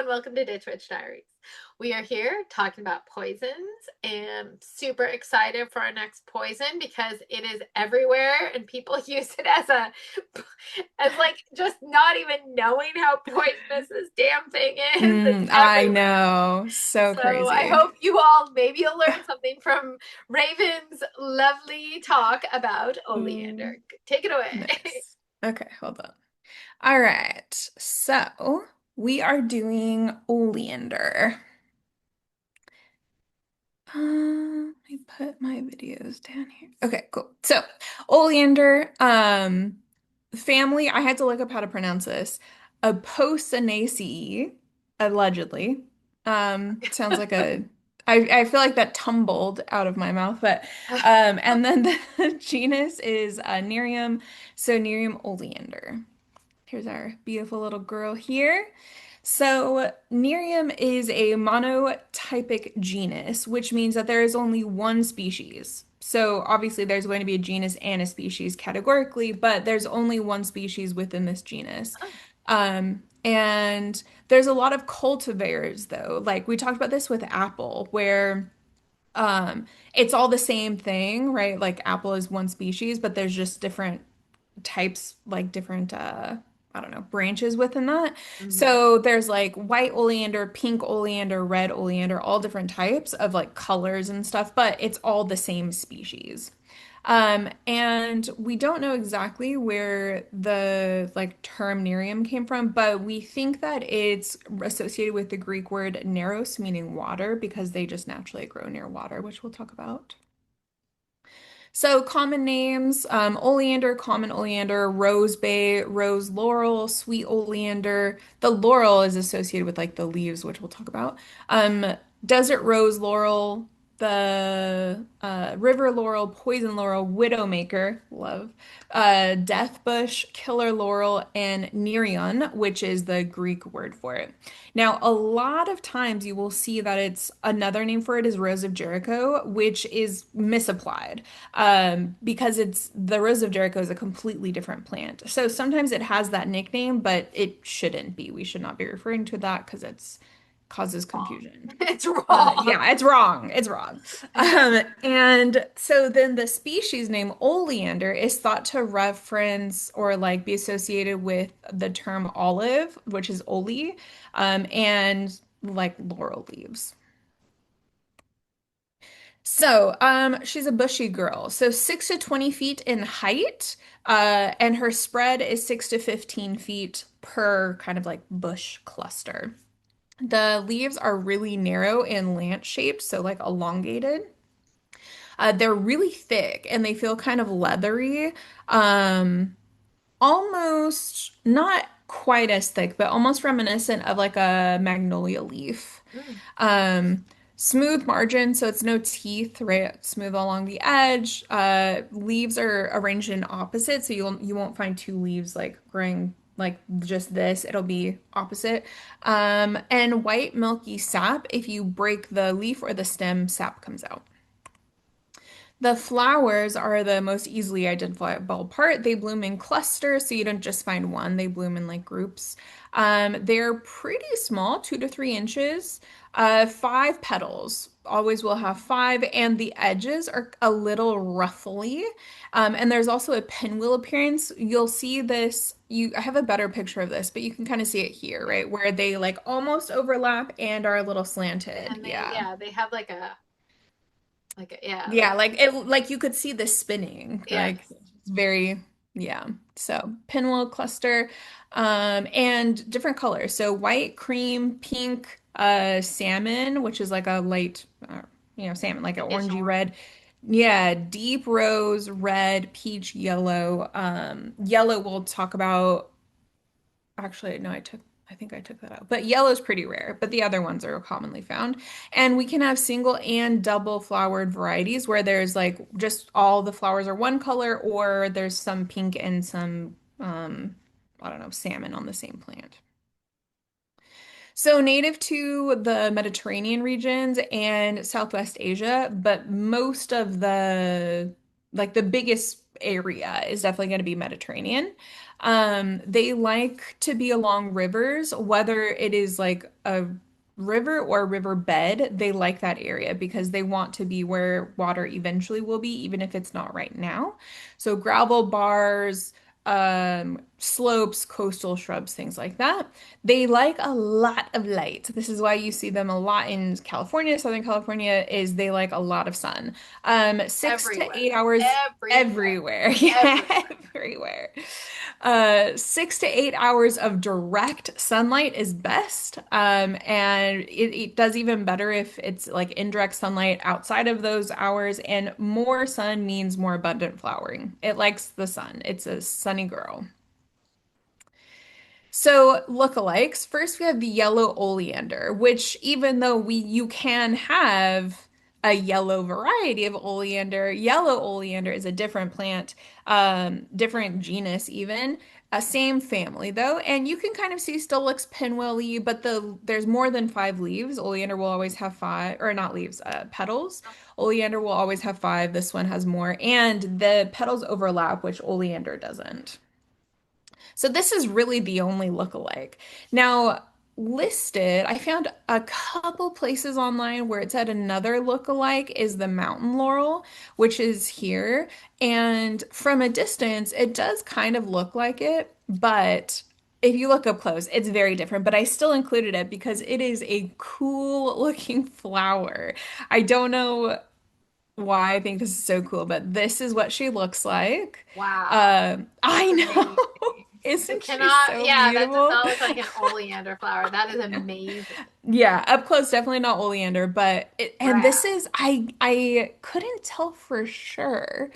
and welcome to Ditch Witch Diaries. We are here talking about poisons and super excited for our next poison because it is everywhere and people use it as like just not even knowing how poisonous this damn thing is. It's I everywhere. know. So So I crazy. hope you all maybe you'll learn something from Raven's lovely talk about Mm, Oleander. Take it away. nice. Okay, hold on. All right. So we are doing oleander. Let me put my videos down here. Okay, cool. So oleander, family, I had to look up how to pronounce this. Apocynaceae, allegedly. Sounds like I feel like that tumbled out of my mouth, but and then the genus is Nerium, so Nerium oleander. Here's our beautiful little girl here. So, Nerium is a monotypic genus, which means that there is only one species. So, obviously, there's going to be a genus and a species categorically, but there's only one species within this genus. And there's a lot of cultivars, though. Like we talked about this with apple, where it's all the same thing, right? Like apple is one species, but there's just different types, like different I don't know, branches within that. Mhm. So there's like white oleander, pink oleander, red oleander, all different types of like colors and stuff, but it's all the same species. And we don't know exactly where the like term Nerium came from, but we think that it's associated with the Greek word neros, meaning water, because they just naturally grow near water, which we'll talk about. So common names, oleander, common oleander, rose bay, rose laurel, sweet oleander. The laurel is associated with like the leaves, which we'll talk about. Desert rose laurel, the river laurel, poison laurel, widowmaker, love, death bush, killer laurel, and nerion, which is the Greek word for it. Now, a lot of times you will see that it's another name for it is Rose of Jericho, which is misapplied because it's the Rose of Jericho is a completely different plant. So sometimes it has that nickname, but it shouldn't be. We should not be referring to that because it's causes Wrong. confusion. It's wrong. Yeah, it's wrong. It's wrong. And so then the species name oleander is thought to reference or like be associated with the term olive, which is ole, and like laurel leaves. So, she's a bushy girl. So 6 to 20 feet in height, and her spread is 6 to 15 feet per kind of like bush cluster. The leaves are really narrow and lance shaped, so like elongated. They're really thick and they feel kind of leathery. Um, Almost not quite as thick, but almost reminiscent of like a magnolia leaf. Mm. Um, Smooth margin, so it's no teeth, right? Smooth along the edge. Leaves are arranged in opposite, so you won't find two leaves like growing like just this. It'll be opposite. And white milky sap. If you break the leaf or the stem, sap comes out. The flowers are the most easily identifiable part. They bloom in clusters, so you don't just find one, they bloom in like groups. They're pretty small, 2 to 3 inches, 5 petals. Always will have five, and the edges are a little ruffly. And there's also a pinwheel appearance. You'll see this. I have a better picture of this, but you can kind of see it here, Yeah. right? Where they like almost overlap and are a little slanted. And they, Yeah. yeah, they have yeah, Yeah, like it like you could see the spinning. yes. Like it's very yeah. So pinwheel cluster and different colors. So white, cream, pink, salmon, which is like a light salmon, like an Pinkish orangey orange. red. Yeah, deep rose, red, peach, yellow. Yellow we'll talk about. Actually, no, I think I took that out. But yellow's pretty rare, but the other ones are commonly found. And we can have single and double flowered varieties where there's like just all the flowers are one color, or there's some pink and some I don't know, salmon on the same plant. So native to the Mediterranean regions and Southwest Asia, but most of the like the biggest area is definitely going to be Mediterranean. They like to be along rivers, whether it is like a river or a riverbed, they like that area because they want to be where water eventually will be, even if it's not right now. So gravel bars, slopes, coastal shrubs, things like that. They like a lot of light. This is why you see them a lot in California, Southern California, is they like a lot of sun. 6 to 8 hours Everywhere. everywhere. Yeah, Everywhere. everywhere. 6 to 8 hours of direct sunlight is best. And it does even better if it's like indirect sunlight outside of those hours. And more sun means more abundant flowering. It likes the sun. It's a sunny girl. So lookalikes. First, we have the yellow oleander, which even though you can have a yellow variety of oleander, yellow oleander is a different plant, different genus even, same family though, and you can kind of see still looks pinwheel-y, but there's more than 5 leaves. Oleander will always have five, or not leaves, petals. Oleander will always have five. This one has more, and the petals overlap, which oleander doesn't. So this is really the only lookalike. Now, listed, I found a couple places online where it said another lookalike is the mountain laurel, which is here. And from a distance, it does kind of look like it, but if you look up close, it's very different. But I still included it because it is a cool looking flower. I don't know why I think this is so cool, but this is what she looks like. Wow. That's I know. amazing. You Isn't she cannot, so yeah, that does beautiful? not look like an oleander flower. That is amazing. Yeah, up close, definitely not oleander, but and Wow. this is I couldn't tell for sure,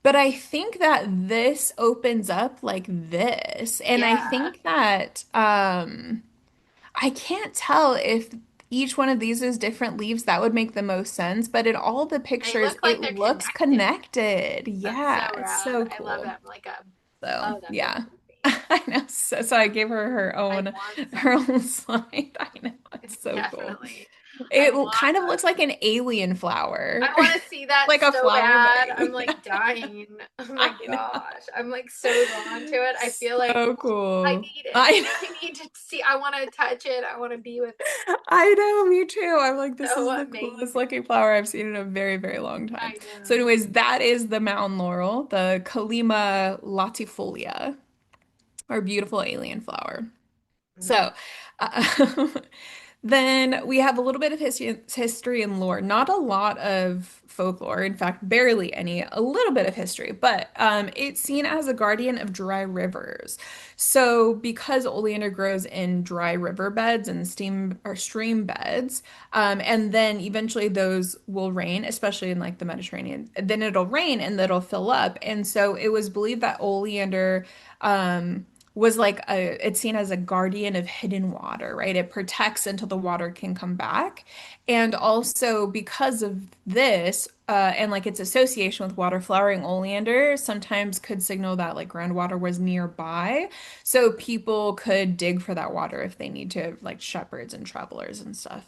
but I think that this opens up like this, and I Yeah. think that I can't tell if each one of these is different leaves. That would make the most sense, but in all the They pictures, look like it they're looks connected. connected. That's so Yeah, it's rad. so I love cool. that. Like a, So, oh, that's yeah. amazing. I know. So I gave her I want her some. own slide. I know. It's so cool. Definitely. I It want kind of looks those. like an alien flower. I want to see that Like a so flower bad. thing. I'm like dying. Oh my I know. gosh. I'm like so drawn to it. I feel like So I cool. need it. I I need to see. I want to touch it. I want to be with it. I know, me too. I'm like, this So is the coolest amazing. looking flower I've seen in a very, very long time. I So, know. anyways, that is the mountain laurel, the Kallima latifolia, our beautiful alien flower. Mm. So, uh, then we have a little bit of history and lore. Not a lot of folklore, in fact, barely any. A little bit of history, but it's seen as a guardian of dry rivers. So, because oleander grows in dry riverbeds and steam or stream beds, and then eventually those will rain, especially in like the Mediterranean. Then it'll rain and it'll fill up, and so it was believed that oleander. Was like it's seen as a guardian of hidden water, right? It protects until the water can come back. And also because of this, and like its association with water, flowering oleander sometimes could signal that like groundwater was nearby. So people could dig for that water if they need to, like shepherds and travelers and stuff.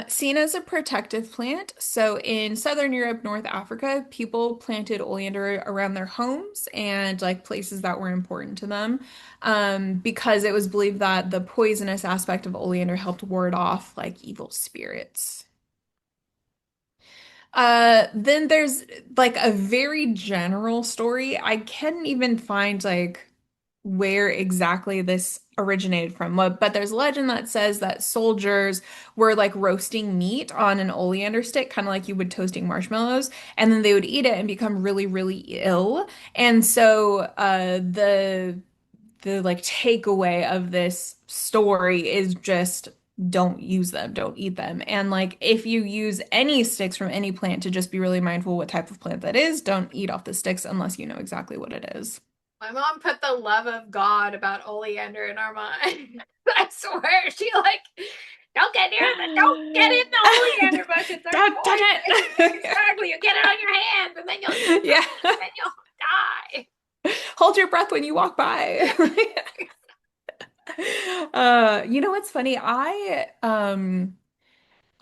Seen as a protective plant. So in Southern Europe, North Africa, people planted oleander around their homes and like places that were important to them, because it was believed that the poisonous aspect of oleander helped ward off like evil spirits. Then there's like a very general story. I couldn't even find like where exactly this originated from. But there's a legend that says that soldiers were like roasting meat on an oleander stick, kind of like you would toasting marshmallows, and then they would eat it and become really, really ill. And so the like takeaway of this story is just don't use them, don't eat them. And like if you use any sticks from any plant, to just be really mindful what type of plant that is. Don't eat off the sticks unless you know exactly what it is. My mom put the love of God about oleander in our mind. I swear, she like, don't get near the, don't get in the oleander bushes. They're Don't touch poison. it. Exactly. You get it on your hands, and then you'll eat Yeah. them, and then you'll die. Hold your breath when you walk by. Yeah. You know what's funny?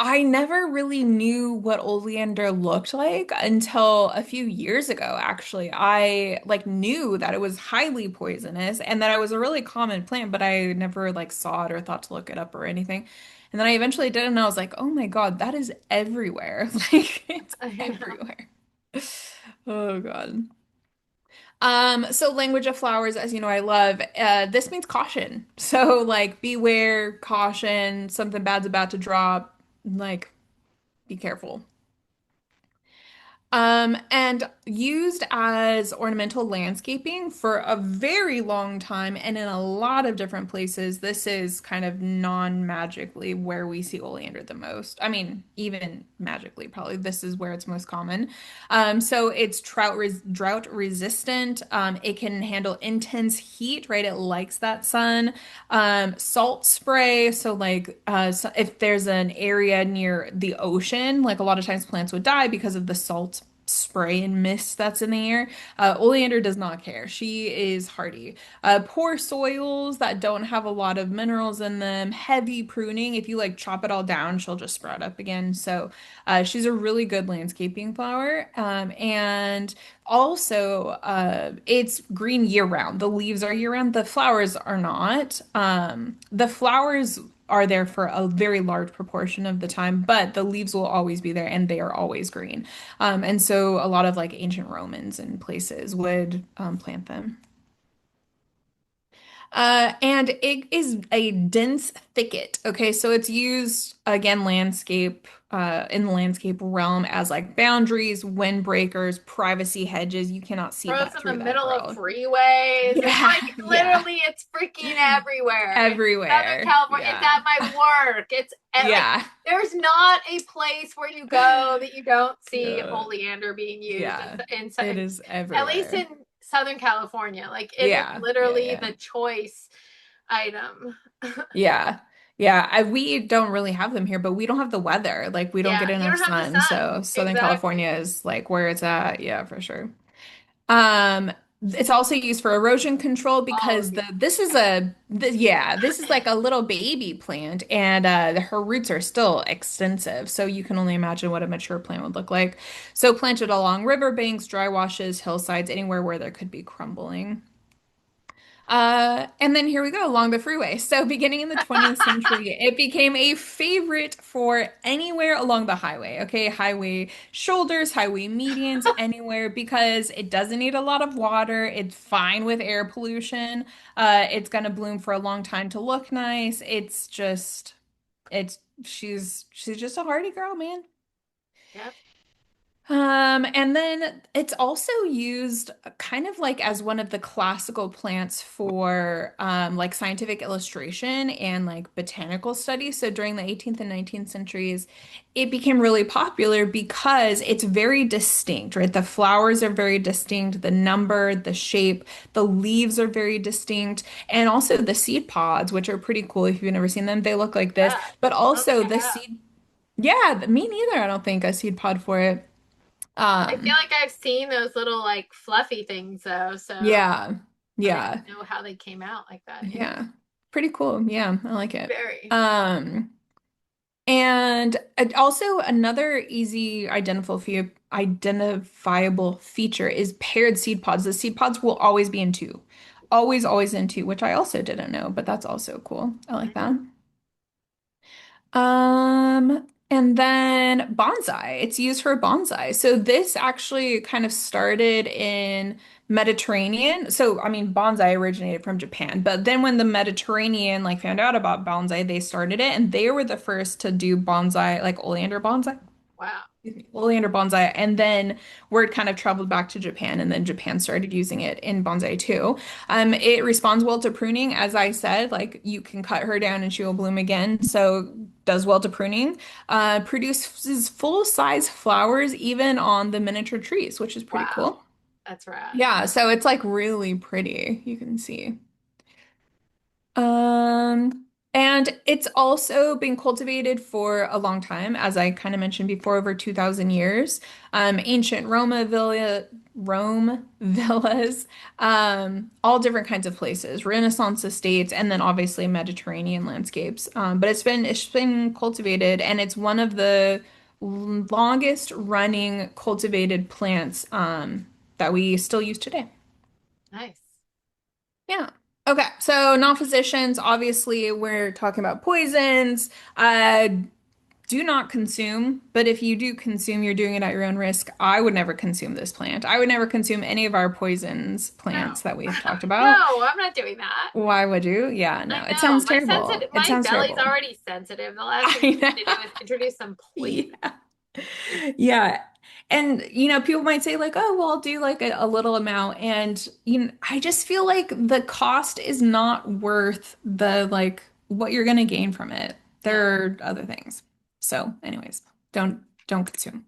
I never really knew what oleander looked like until a few years ago, actually. I like knew that it was highly poisonous and that it was a really common plant, but I never like saw it or thought to look it up or anything. And then I eventually did, and I was like, oh my God, that is everywhere. Like it's I know. everywhere. Oh God. So language of flowers, as you know, I love. This means caution. So like beware, caution, something bad's about to drop. Like be careful. And used as ornamental landscaping for a very long time and in a lot of different places. This is kind of non-magically where we see oleander the most. I mean, even magically, probably this is where it's most common. So it's drought resistant. It can handle intense heat, right? It likes that sun. Salt spray. So like, so if there's an area near the ocean, like a lot of times plants would die because of the salt spray and mist that's in the air. Oleander does not care. She is hardy. Poor soils that don't have a lot of minerals in them, heavy pruning. If you like chop it all down, she'll just sprout up again. So she's a really good landscaping flower. And also, it's green year round. The leaves are year round. The flowers are not. The flowers are there for a very large proportion of the time, but the leaves will always be there and they are always green. And so a lot of like ancient Romans and places would plant them. And it is a dense thicket. Okay, so it's used again in the landscape realm as like boundaries, windbreakers, privacy hedges. You cannot see Grows that in the through that middle of growth. freeways. It's Yeah, like yeah, literally, it's freaking everywhere. In Southern everywhere. California, it's Yeah, at my work. It's at, like yeah, there's not a place where you go that you don't see yeah, oleander being used yeah. It in is at least everywhere. in Southern California. Like it is Yeah, yeah, literally yeah. the choice item. Yeah. Yeah, we don't really have them here, but we don't have the weather. Like we don't Yeah, get you enough don't have the sun. sun. So Southern Exactly. California is like where it's at. Yeah, for sure. Um, it's also used for erosion control All because the this is like a little baby plant and her roots are still extensive. So you can only imagine what a mature plant would look like. So planted along riverbanks, dry washes, hillsides, anywhere where there could be crumbling. And then here we go along the freeway. So, beginning in the 20th century, it became a favorite for anywhere along the highway. Okay, highway shoulders, highway medians, anywhere because it doesn't need a lot of water. It's fine with air pollution. It's gonna bloom for a long time to look nice. It's she's just a hardy girl, man. Yep. And then it's also used kind of like as one of the classical plants for like scientific illustration and like botanical studies. So during the 18th and 19th centuries, it became really popular because it's very distinct, right? The flowers are very distinct, the number, the shape, the leaves are very distinct, and also the seed pods, which are pretty cool if you've never seen them. They look like this, Yeah. but I don't think also I the have. seed. Yeah, me neither. I don't think a seed pod for it. I feel Um, like I've seen those little like fluffy things though, so yeah, I don't yeah, know how they came out like that either. yeah. Pretty cool. Yeah, I like it. Very. Um, and also another easy identifiable feature is paired seed pods. The seed pods will always be in two. Always, always in two, which I also didn't know, but that's also cool. I like that. And then bonsai. It's used for bonsai. So this actually kind of started in Mediterranean. So I mean, bonsai originated from Japan, but then when the Mediterranean like found out about bonsai, they started it, and they were the first to do bonsai, like oleander bonsai. Wow. Oleander bonsai, and then word kind of traveled back to Japan, and then Japan started using it in bonsai too. It responds well to pruning, as I said, like you can cut her down and she will bloom again. So does well to pruning. Produces full-size flowers even on the miniature trees, which is pretty Wow. cool. That's rad. Yeah, so it's like really pretty. You can see. Um, and And it's also been cultivated for a long time, as I kind of mentioned before, over 2,000 years. Ancient Rome villas, all different kinds of places, Renaissance estates, and then obviously Mediterranean landscapes. But it's been cultivated, and it's one of the longest running cultivated plants that we still use today. Nice. Yeah. Okay, so non-physicians, obviously, we're talking about poisons. Do not consume, but if you do consume, you're doing it at your own risk. I would never consume this plant. I would never consume any of our poisons No. plants that we've talked about. No, I'm not doing that. Why would you? Yeah, I no, it know. sounds terrible. It My sounds belly's terrible. already sensitive. The last thing I you need to do know. is introduce some poison. Yeah. Yeah. And people might say like, oh, well, I'll do like a little amount. And I just feel like the cost is not worth the like what you're gonna gain from it. Yeah. There are other things. So, anyways, don't consume.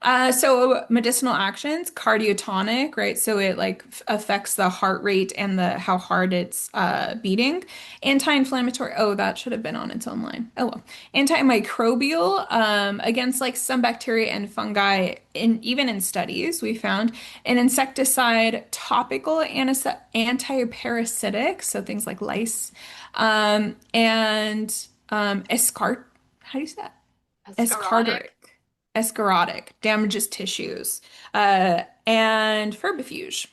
So medicinal actions, cardiotonic, right? So it like affects the heart rate and the how hard it's beating. Anti-inflammatory. Oh, that should have been on its own line. Oh well. Antimicrobial, against like some bacteria and fungi. In even in studies, we found an insecticide, topical anti-parasitic, so things like lice, and escart. How do you say that? Ascarotic. Escargot. Escarotic damages tissues, and febrifuge.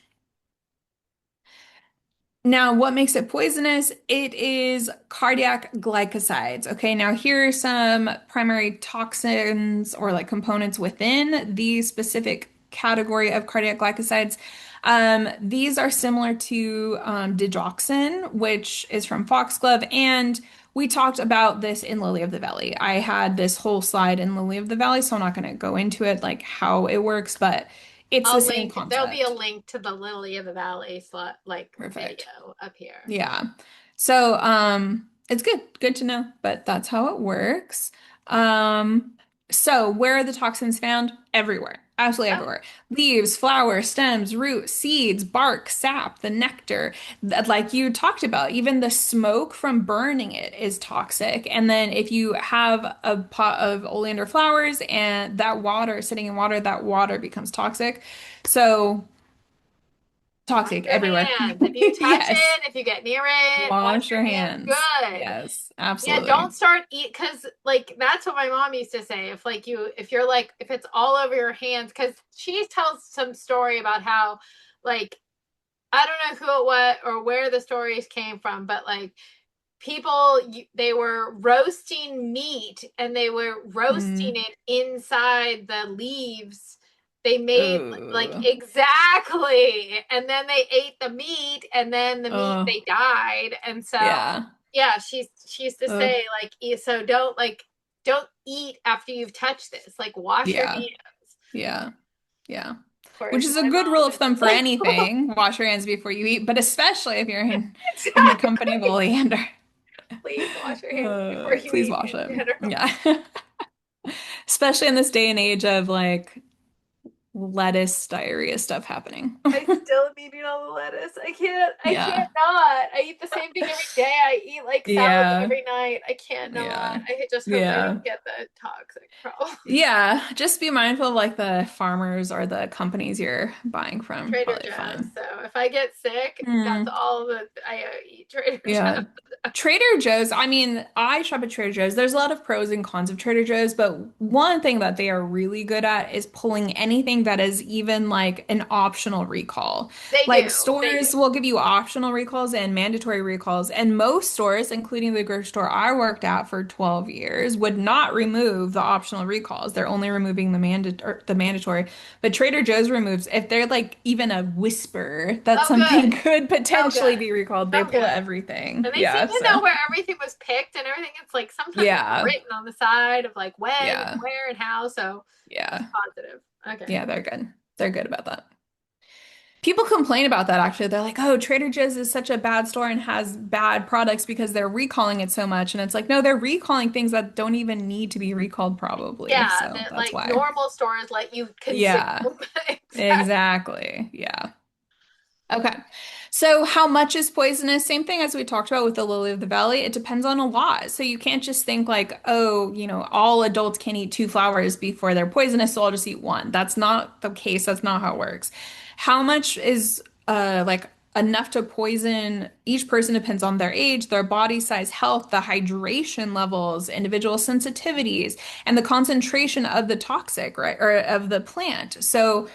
Now, what makes it poisonous? It is cardiac glycosides. Okay, now here are some primary toxins or like components within the specific category of cardiac glycosides. These are similar to digoxin, which is from foxglove, and we talked about this in Lily of the Valley. I had this whole slide in Lily of the Valley, so I'm not going to go into it like how it works, but it's the same There'll be a concept. link to the Lily of the Valley like Perfect. video up here. Yeah. So, it's good to know, but that's how it works. Um, so where are the toxins found? Everywhere. Absolutely Oh, everywhere. Leaves, flowers, stems, roots, seeds, bark, sap, the nectar. Like you talked about, even the smoke from burning it is toxic. And then if you have a pot of oleander flowers and that water sitting in water, that water becomes toxic. So wash toxic your everywhere. hands. If you touch Yes. it, if you get near it, wash Wash your your hands hands. good. Yes, Yeah, absolutely. don't start eat because like that's what my mom used to say. If you're like if it's all over your hands, because she tells some story about how like I don't know who it was or where the stories came from, but like they were roasting meat and they were roasting Mm. it inside the leaves. They made like Ooh. exactly, and then they ate the meat, and then the meat Oh, they died, and so yeah. yeah, she used to Ugh. say so don't eat after you've touched this. Like wash your Yeah. hands. Yeah. Yeah. Of Which course, is a my good mom rule of thumb for didn't. anything. Wash your hands before you eat, but especially if you're in the Exactly. company of oleander. Please wash your hands before you Please eat wash in it. general. Yeah. Especially in this day and age of like lettuce diarrhea stuff happening. I still am eating all the lettuce. I Yeah. can't not. I eat the same thing every day. I eat like salads Yeah. every night. I can't not. Yeah. I just hope I Yeah. don't get the toxic problem. Yeah, just be mindful of like the farmers or the companies you're buying from. Trader Probably Joe's. fine. So if I get sick, that's Hmm. all that I eat Trader Yeah. Joe's. Trader Joe's, I mean, I shop at Trader Joe's. There's a lot of pros and cons of Trader Joe's, but one thing that they are really good at is pulling anything that is even like an optional recall. They Like do. They do. stores will give you optional recalls and mandatory recalls, and most stores, including the grocery store I worked at for 12 years, would not remove the optional recalls. They're only removing the mandatory. But Trader Joe's removes if they're like even a whisper that Oh, something good. could Oh, potentially good. be recalled, they Oh, pull good. everything. And they seem Yeah, to know so where everything was picked and everything. It's like sometimes it's yeah, written on the side of like when and yeah, where and how. So it's yeah, positive. Okay. yeah, they're good. They're good about that. People complain about that actually. They're like, "Oh, Trader Joe's is such a bad store and has bad products because they're recalling it so much." And it's like, no, they're recalling things that don't even need to be recalled probably. Yeah, So that that's like why. normal stores let you consume. Yeah, Exactly. exactly. Yeah. Okay. So, how much is poisonous? Same thing as we talked about with the lily of the valley. It depends on a lot. So, you can't just think like, oh, all adults can eat two flowers before they're poisonous, so I'll just eat one. That's not the case. That's not how it works. How much is like enough to poison each person depends on their age, their body size, health, the hydration levels, individual sensitivities, and the concentration of the toxic, right, or of the plant. So,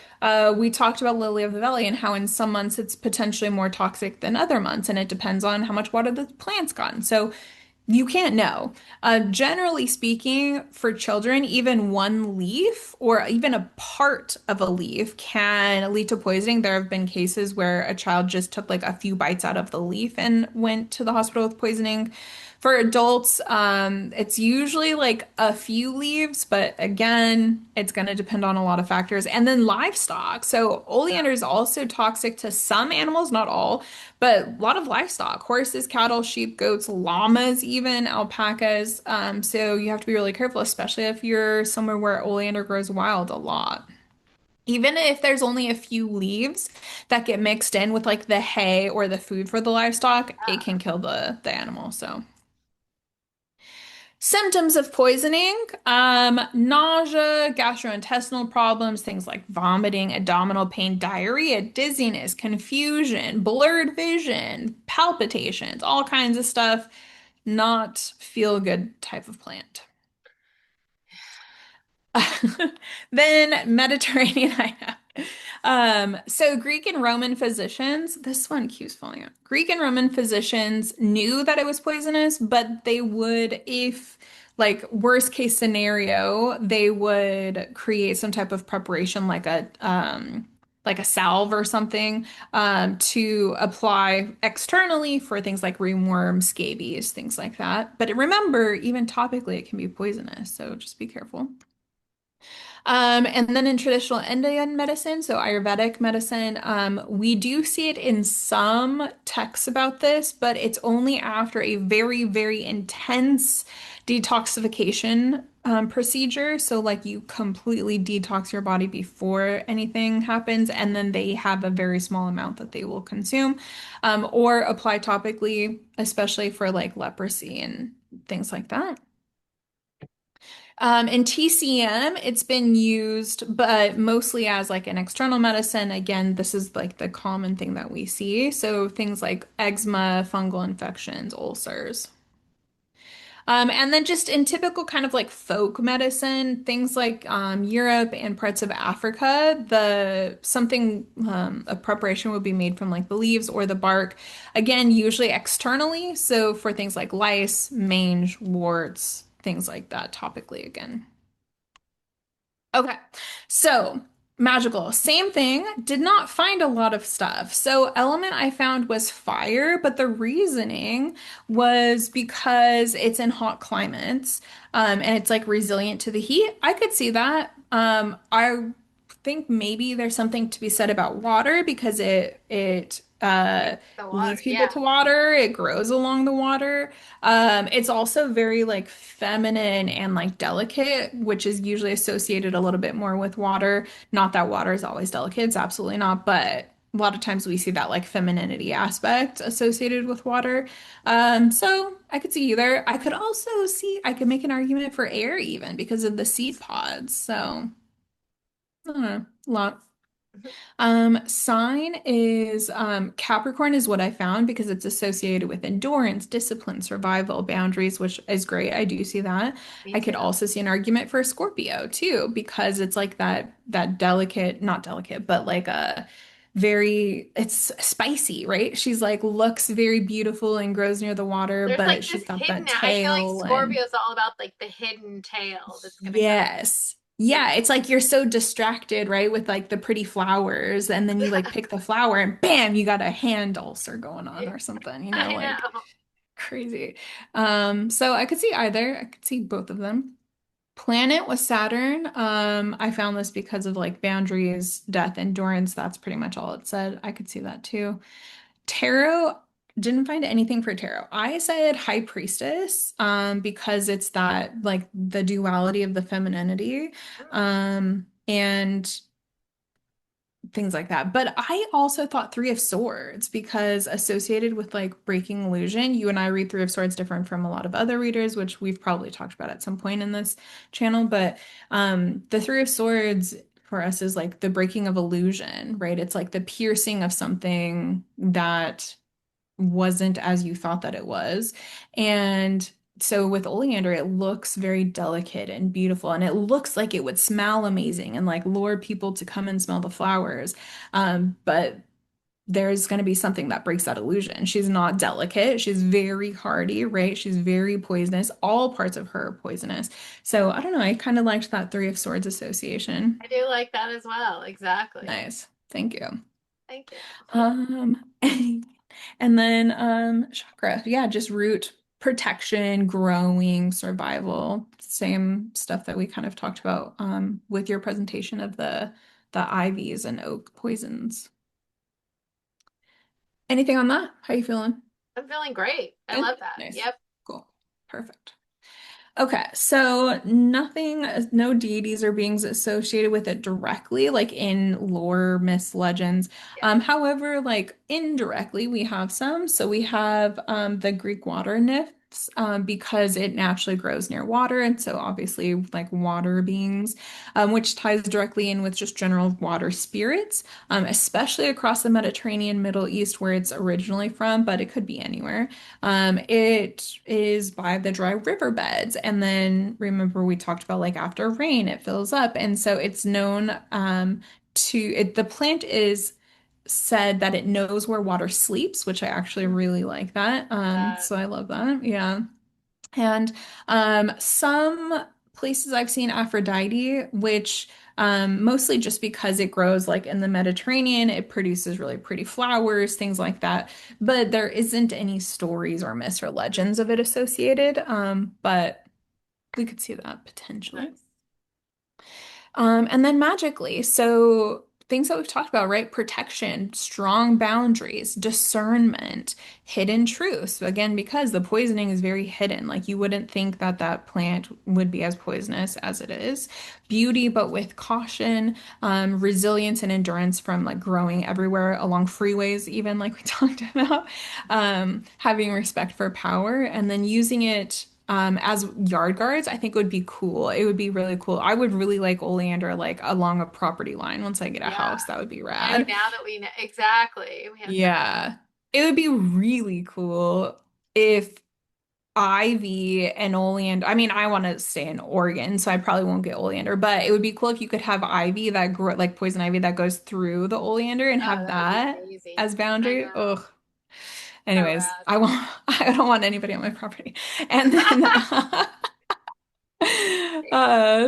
we talked about lily of the valley and how in some months it's potentially more toxic than other months, and it depends on how much water the plant's gotten. So you can't know. Generally speaking, for children, even one leaf or even a part of a leaf can lead to poisoning. There have been cases where a child just took like a few bites out of the leaf and went to the hospital with poisoning. For adults, it's usually like a few leaves, but again, it's going to depend on a lot of factors. And then livestock. So oleander is also toxic to some animals, not all, but a lot of livestock, horses, cattle, sheep, goats, llamas, even alpacas. So you have to be really careful, especially if you're somewhere where oleander grows wild a lot. Even if there's only a few leaves that get mixed in with like the hay or the food for the livestock, it can kill the animal. So. Symptoms of poisoning, nausea, gastrointestinal problems, things like vomiting, abdominal pain, diarrhea, dizziness, confusion, blurred vision, palpitations, all kinds of stuff. Not feel good type of plant. Then Mediterranean, I know. So Greek and Roman physicians, this one keeps falling out. Greek and Roman physicians knew that it was poisonous, but they would, if like worst case scenario, they would create some type of preparation like a salve or something to apply externally for things like ringworm, scabies, things like that. But remember, even topically, it can be poisonous, so just be careful. And then in traditional Indian medicine, so Ayurvedic medicine, we do see it in some texts about this, but it's only after a very, very intense detoxification procedure. So, like, you completely detox your body before anything happens, and then they have a very small amount that they will consume or apply topically, especially for like leprosy and things like that. In TCM, it's been used, but mostly as like an external medicine. Again, this is like the common thing that we see. So things like eczema, fungal infections, ulcers. And then just in typical kind of like folk medicine, things like Europe and parts of Africa, a preparation would be made from like the leaves or the bark. Again, usually externally. So for things like lice, mange, warts, things like that, topically again. Okay, so magical, same thing. Did not find a lot of stuff. So element I found was fire, but the reasoning was because it's in hot climates, and it's like resilient to the heat. I could see that. I think maybe there's something to be said about water because it The water, leads people yeah. to water. It grows along the water. It's also very like feminine and like delicate, which is usually associated a little bit more with water. Not that water is always delicate, it's absolutely not, but a lot of times we see that like femininity aspect associated with water. So I could see either. I could also see, I could make an argument for air even because of the seed pods. So I don't know, a lot. Sign is Capricorn is what I found because it's associated with endurance, discipline, survival, boundaries, which is great. I do see that. Me I could too. also see an argument for Scorpio too, because it's like that delicate, not delicate, but like a very it's spicy, right? She's like looks very beautiful and grows near the water, There's like but this she's got hidden, that I feel like tail and Scorpio is all about like the hidden tail that's gonna come. yes. Like, Yeah, it's like you're so distracted, right, with like the pretty flowers, and then you like pick the flower and bam, you got a hand ulcer going on or something, I like know. crazy. So I could see either. I could see both of them. Planet was Saturn. I found this because of like boundaries, death, endurance. That's pretty much all it said. I could see that too. Tarot, didn't find anything for tarot. I said high priestess, because it's that like the duality of the femininity. And things like that. But I also thought Three of Swords because associated with like breaking illusion, you and I read Three of Swords different from a lot of other readers, which we've probably talked about at some point in this channel. But the Three of Swords for us is like the breaking of illusion, right? It's like the piercing of something that wasn't as you thought that it was. And so with oleander, it looks very delicate and beautiful, and it looks like it would smell amazing and like lure people to come and smell the flowers. But there's going to be something that breaks that illusion. She's not delicate. She's very hardy, right? She's very poisonous. All parts of her are poisonous. So I don't know. I kind of liked that Three of Swords association. I do like that as well. Exactly. Nice. Thank you. Thank you. Um, and then chakra, yeah, just root protection, growing, survival, same stuff that we kind of talked about with your presentation of the ivies and oak poisons. Anything on that? How you feeling? I'm feeling great. I Good? love that. Nice. Yep. Cool. Perfect. Okay, so nothing, no deities or beings associated with it directly, like in lore, myths, legends. Yeah. However, like indirectly, we have some. So we have the Greek water nymphs because it naturally grows near water, and so obviously like water beings, which ties directly in with just general water spirits, especially across the Mediterranean, Middle East, where it's originally from, but it could be anywhere. It is by the dry riverbeds. And then remember we talked about like after rain, it fills up. And so it's known the plant is said that it knows where water sleeps, which I actually really like that. Uh, So I love that. Yeah. And some places I've seen Aphrodite, which mostly just because it grows like in the Mediterranean, it produces really pretty flowers, things like that. But there isn't any stories or myths or legends of it associated. But we could see that potentially. nice. And then magically, so things that we've talked about, right? Protection, strong boundaries, discernment, hidden truths. Again, because the poisoning is very hidden, like you wouldn't think that that plant would be as poisonous as it is. Beauty, but with caution, resilience and endurance from like growing everywhere along freeways, even like we talked about, having respect for power, and then using it as yard guards, I think would be cool. It would be really cool. I would really like oleander like along a property line once I get a Yeah. house. That would be I know rad. now that we know exactly. We have that. Yeah. It would be really cool if ivy and oleander. I mean, I want to stay in Oregon, so I probably won't get oleander, but it would be cool if you could have ivy that grow like poison ivy that goes through the oleander and Oh, have that would be that amazing. as I boundary. know. Ugh. So Anyways, rad. I want I don't want anybody on my property. And then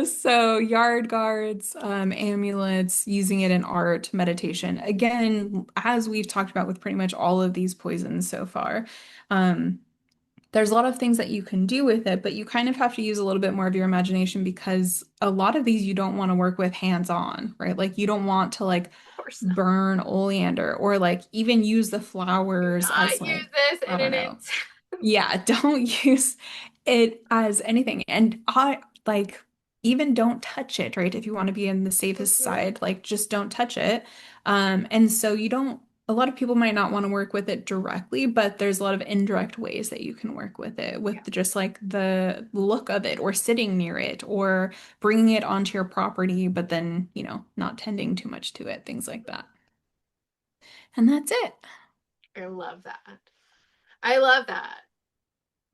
so yard guards, amulets, using it in art, meditation. Again, as we've talked about with pretty much all of these poisons so far, um, there's a lot of things that you can do with it, but you kind of have to use a little bit more of your imagination because a lot of these you don't want to work with hands-on, right? Like you don't want to like Of course not. burn oleander or like even use the Do flowers as not like, use this I in don't an know. instant. Yeah, don't use it as anything. And I like even don't touch it, right? If you want to be in the safest Mhm. side, like just don't touch it. And so you don't, a lot of people might not want to work with it directly, but there's a lot of indirect ways that you can work with it, Yeah. with just like the look of it or sitting near it or bringing it onto your property, but then, not tending too much to it, things like that. And that's it. I love that. I love that.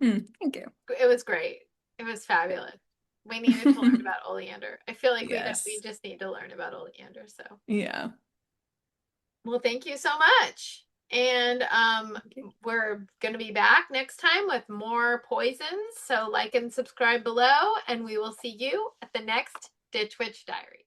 Thank you. It was great. It was fabulous. We needed to learn about oleander. I feel like we Yes. just need to learn about oleander. So, Yeah. well, thank you so much. And we're going to be back next time with more poisons. So like and subscribe below, and we will see you at the next Ditch Witch Diary.